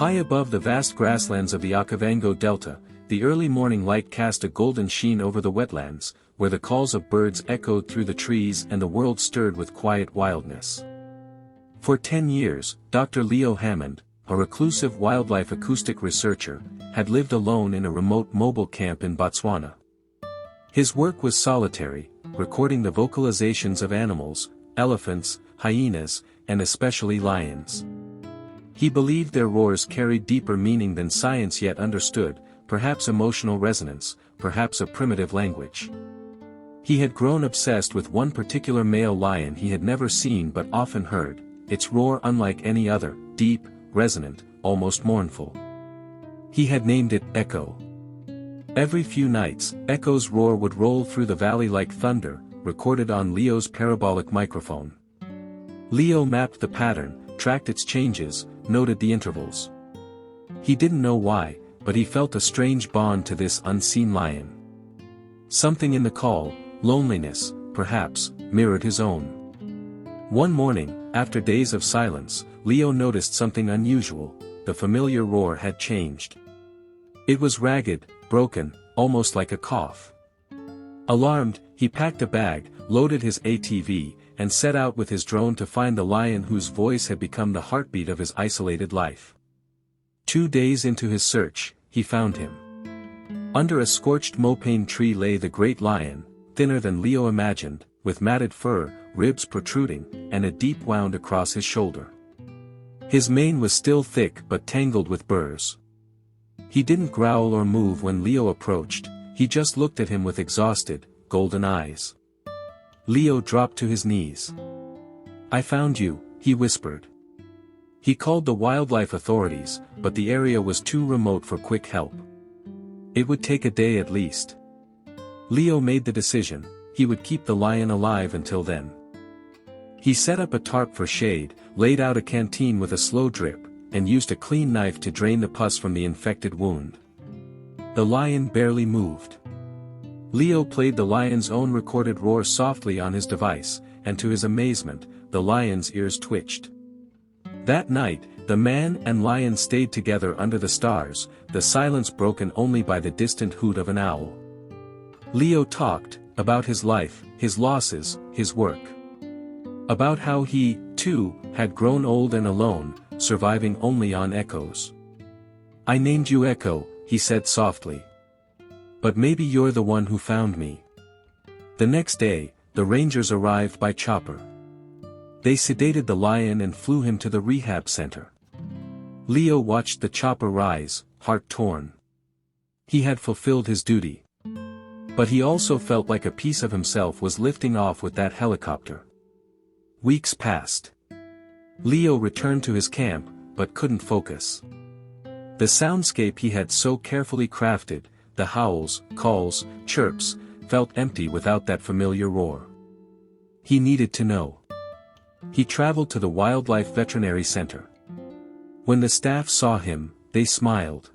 High above the vast grasslands of the Okavango Delta, the early morning light cast a golden sheen over the wetlands, where the calls of birds echoed through the trees and the world stirred with quiet wildness. For 10 years, Dr. Leo Hammond, a reclusive wildlife acoustic researcher, had lived alone in a remote mobile camp in Botswana. His work was solitary, recording the vocalizations of animals, elephants, hyenas, and especially lions. He believed their roars carried deeper meaning than science yet understood, perhaps emotional resonance, perhaps a primitive language. He had grown obsessed with one particular male lion he had never seen but often heard, its roar unlike any other, deep, resonant, almost mournful. He had named it Echo. Every few nights, Echo's roar would roll through the valley like thunder, recorded on Leo's parabolic microphone. Leo mapped the pattern, tracked its changes, noted the intervals. He didn't know why, but he felt a strange bond to this unseen lion. Something in the call, loneliness, perhaps, mirrored his own. One morning, after days of silence, Leo noticed something unusual. The familiar roar had changed. It was ragged, broken, almost like a cough. Alarmed, he packed a bag, loaded his ATV, and set out with his drone to find the lion whose voice had become the heartbeat of his isolated life. 2 days into his search, he found him. Under a scorched mopane tree lay the great lion, thinner than Leo imagined, with matted fur, ribs protruding, and a deep wound across his shoulder. His mane was still thick but tangled with burrs. He didn't growl or move when Leo approached, he just looked at him with exhausted, golden eyes. Leo dropped to his knees. "I found you," he whispered. He called the wildlife authorities, but the area was too remote for quick help. It would take a day at least. Leo made the decision, he would keep the lion alive until then. He set up a tarp for shade, laid out a canteen with a slow drip, and used a clean knife to drain the pus from the infected wound. The lion barely moved. Leo played the lion's own recorded roar softly on his device, and to his amazement, the lion's ears twitched. That night, the man and lion stayed together under the stars, the silence broken only by the distant hoot of an owl. Leo talked, about his life, his losses, his work. About how he, too, had grown old and alone, surviving only on echoes. "I named you Echo," he said softly. "But maybe you're the one who found me." The next day, the rangers arrived by chopper. They sedated the lion and flew him to the rehab center. Leo watched the chopper rise, heart torn. He had fulfilled his duty. But he also felt like a piece of himself was lifting off with that helicopter. Weeks passed. Leo returned to his camp, but couldn't focus. The soundscape he had so carefully crafted, the howls, calls, chirps, felt empty without that familiar roar. He needed to know. He traveled to the Wildlife Veterinary Center. When the staff saw him, they smiled.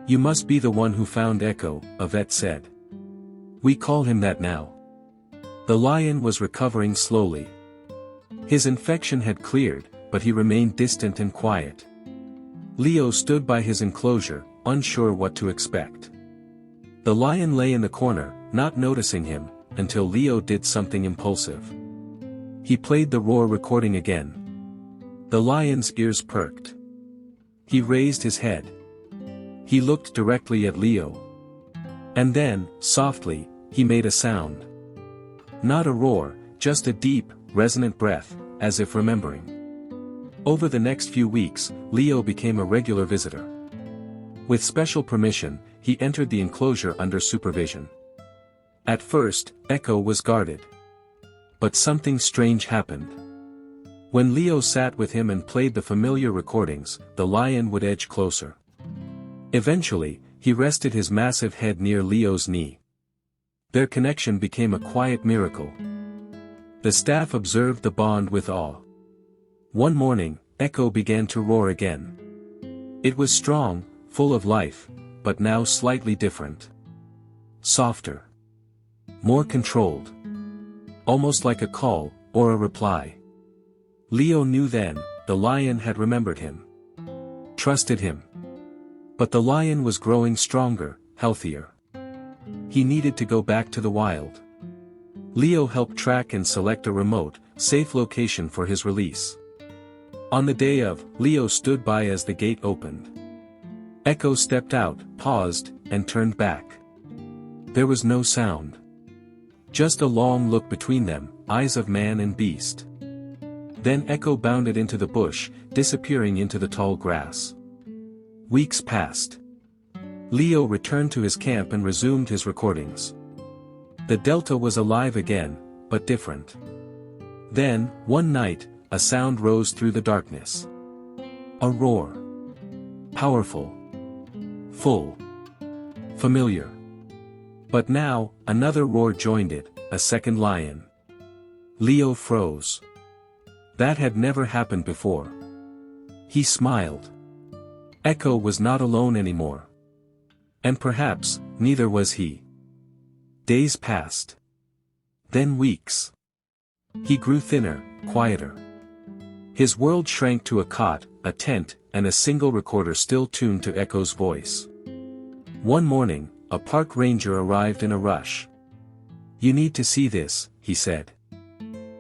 "You must be the one who found Echo," a vet said. "We call him that now." The lion was recovering slowly. His infection had cleared, but he remained distant and quiet. Leo stood by his enclosure, unsure what to expect. The lion lay in the corner, not noticing him, until Leo did something impulsive. He played the roar recording again. The lion's ears perked. He raised his head. He looked directly at Leo. And then, softly, he made a sound. Not a roar, just a deep, resonant breath, as if remembering. Over the next few weeks, Leo became a regular visitor. With special permission, he entered the enclosure under supervision. At first, Echo was guarded. But something strange happened. When Leo sat with him and played the familiar recordings, the lion would edge closer. Eventually, he rested his massive head near Leo's knee. Their connection became a quiet miracle. The staff observed the bond with awe. One morning, Echo began to roar again. It was strong, full of life, but now slightly different. Softer. More controlled. Almost like a call, or a reply. Leo knew then, the lion had remembered him. trusted him. But the lion was growing stronger, healthier. He needed to go back to the wild. Leo helped track and select a remote, safe location for his release. On the day of, Leo stood by as the gate opened. Echo stepped out, paused, and turned back. There was no sound. Just a long look between them, eyes of man and beast. Then Echo bounded into the bush, disappearing into the tall grass. Weeks passed. Leo returned to his camp and resumed his recordings. The delta was alive again, but different. Then, one night, a sound rose through the darkness. A roar. Powerful. Full. Familiar. But now, another roar joined it, a second lion. Leo froze. That had never happened before. He smiled. Echo was not alone anymore. And perhaps, neither was he. Days passed. Then weeks. He grew thinner, quieter. His world shrank to a cot, a tent, and a single recorder still tuned to Echo's voice. One morning, a park ranger arrived in a rush. "You need to see this," he said.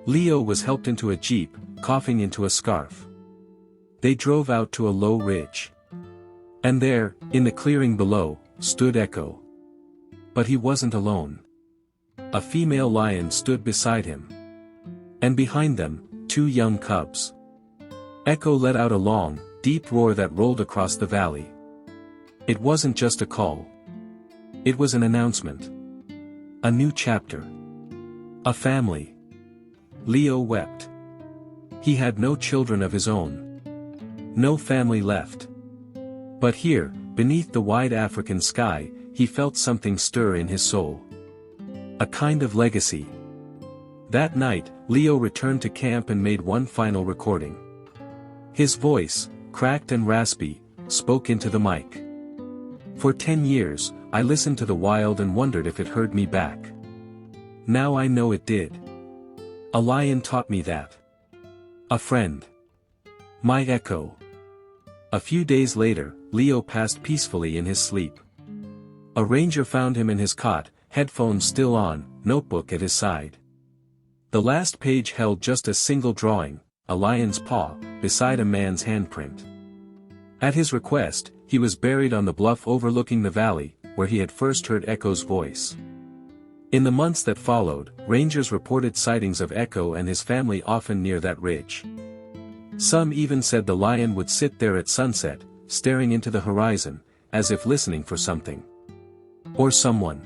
Leo was helped into a jeep, coughing into a scarf. They drove out to a low ridge. And there, in the clearing below, stood Echo. But he wasn't alone. A female lion stood beside him. And behind them, 2 young cubs. Echo let out a long, deep roar that rolled across the valley. It wasn't just a call. It was an announcement. A new chapter. A family. Leo wept. He had no children of his own. No family left. But here, beneath the wide African sky, he felt something stir in his soul. A kind of legacy. That night, Leo returned to camp and made one final recording. His voice, cracked and raspy, spoke into the mic. "For 10 years, I listened to the wild and wondered if it heard me back. Now I know it did. A lion taught me that. A friend. My Echo." A few days later, Leo passed peacefully in his sleep. A ranger found him in his cot, headphones still on, notebook at his side. The last page held just a single drawing, a lion's paw, beside a man's handprint. At his request, he was buried on the bluff overlooking the valley, where he had first heard Echo's voice. In the months that followed, rangers reported sightings of Echo and his family often near that ridge. Some even said the lion would sit there at sunset, staring into the horizon, as if listening for something. Or someone.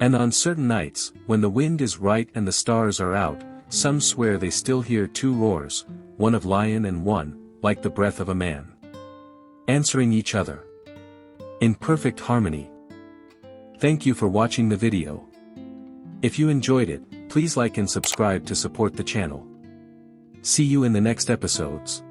And on certain nights, when the wind is right and the stars are out, some swear they still hear 2 roars, one of lion and one, like the breath of a man. Answering each other. In perfect harmony. Thank you for watching the video. If you enjoyed it, please like and subscribe to support the channel. See you in the next episodes.